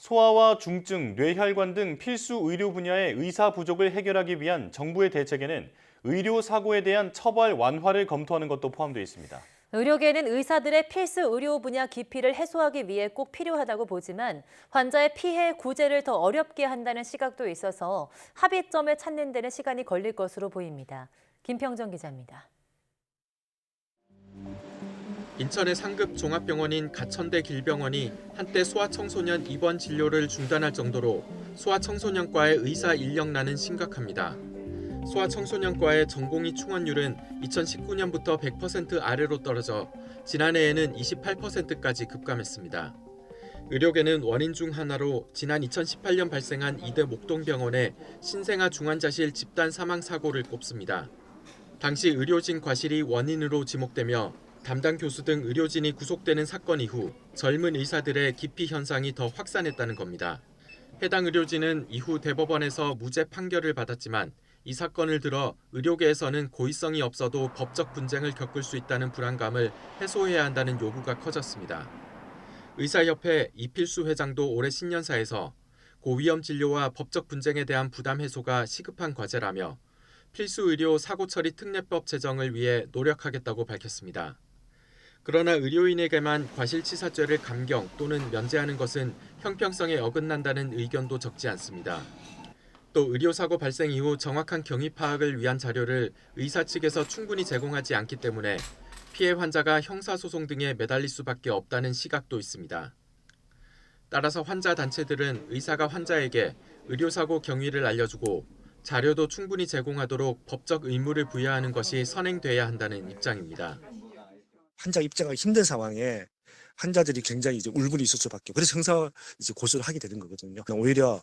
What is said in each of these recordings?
소아와 중증, 뇌혈관 등 필수 의료 분야의 의사 부족을 해결하기 위한 정부의 대책에는 의료 사고에 대한 처벌 완화를 검토하는 것도 포함되어 있습니다. 의료계는 의사들의 필수 의료 분야 기피를 해소하기 위해 꼭 필요하다고 보지만 환자의 피해 구제를 더 어렵게 한다는 시각도 있어서 합의점을 찾는 데는 시간이 걸릴 것으로 보입니다. 김평정 기자입니다. 인천의 상급 종합병원인 가천대 길병원이 한때 소아청소년 입원 진료를 중단할 정도로 소아청소년과의 의사 인력난은 심각합니다. 소아청소년과의 전공의 충원율은 2019년부터 100% 아래로 떨어져 지난해에는 28%까지 급감했습니다. 의료계는 원인 중 하나로 지난 2018년 발생한 이대 목동병원의 신생아 중환자실 집단 사망 사고를 꼽습니다. 당시 의료진 과실이 원인으로 지목되며 담당 교수 등 의료진이 구속되는 사건 이후 젊은 의사들의 기피 현상이 더 확산했다는 겁니다. 해당 의료진은 이후 대법원에서 무죄 판결을 받았지만 이 사건을 들어 의료계에서는 고의성이 없어도 법적 분쟁을 겪을 수 있다는 불안감을 해소해야 한다는 요구가 커졌습니다. 의사협회 이필수 회장도 올해 신년사에서 고위험 진료와 법적 분쟁에 대한 부담 해소가 시급한 과제라며 필수 의료 사고 처리 특례법 제정을 위해 노력하겠다고 밝혔습니다. 그러나 의료인에게만 과실치사죄를 감경 또는 면제하는 것은 형평성에 어긋난다는 의견도 적지 않습니다. 또 의료사고 발생 이후 정확한 경위 파악을 위한 자료를 의사 측에서 충분히 제공하지 않기 때문에 피해 환자가 형사소송 등에 매달릴 수밖에 없다는 시각도 있습니다. 따라서 환자 단체들은 의사가 환자에게 의료사고 경위를 알려주고 자료도 충분히 제공하도록 법적 의무를 부여하는 것이 선행돼야 한다는 입장입니다. 환자 입장하기 힘든 상황에 환자들이 굉장히 울분이 있을 수밖에. 그래서 형사 고소를 하게 되는 거거든요. 오히려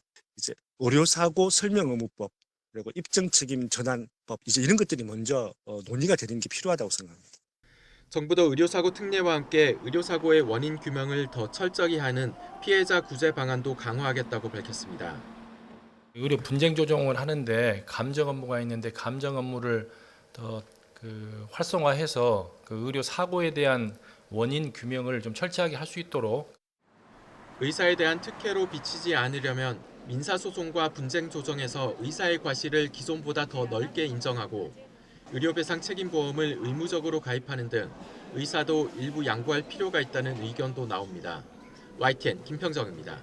의료사고 설명의무법 그리고 입증 책임 전환법 이런 것들이 먼저 논의가 되는 게 필요하다고 생각합니다. 정부도 의료사고 특례와 함께 의료사고의 원인 규명을 더 철저히 하는 피해자 구제 방안도 강화하겠다고 밝혔습니다. 의료 분쟁 조정을 하는데 감정 업무가 있는데 감정 업무를 더 활성화해서 의료 사고에 대한 원인 규명을 좀 철저하게 할 수 있도록. 의사에 대한 특혜로 비치지 않으려면 민사소송과 분쟁 조정에서 의사의 과실을 기존보다 더 넓게 인정하고 의료배상 책임보험을 의무적으로 가입하는 등 의사도 일부 양보할 필요가 있다는 의견도 나옵니다. YTN 김평정입니다.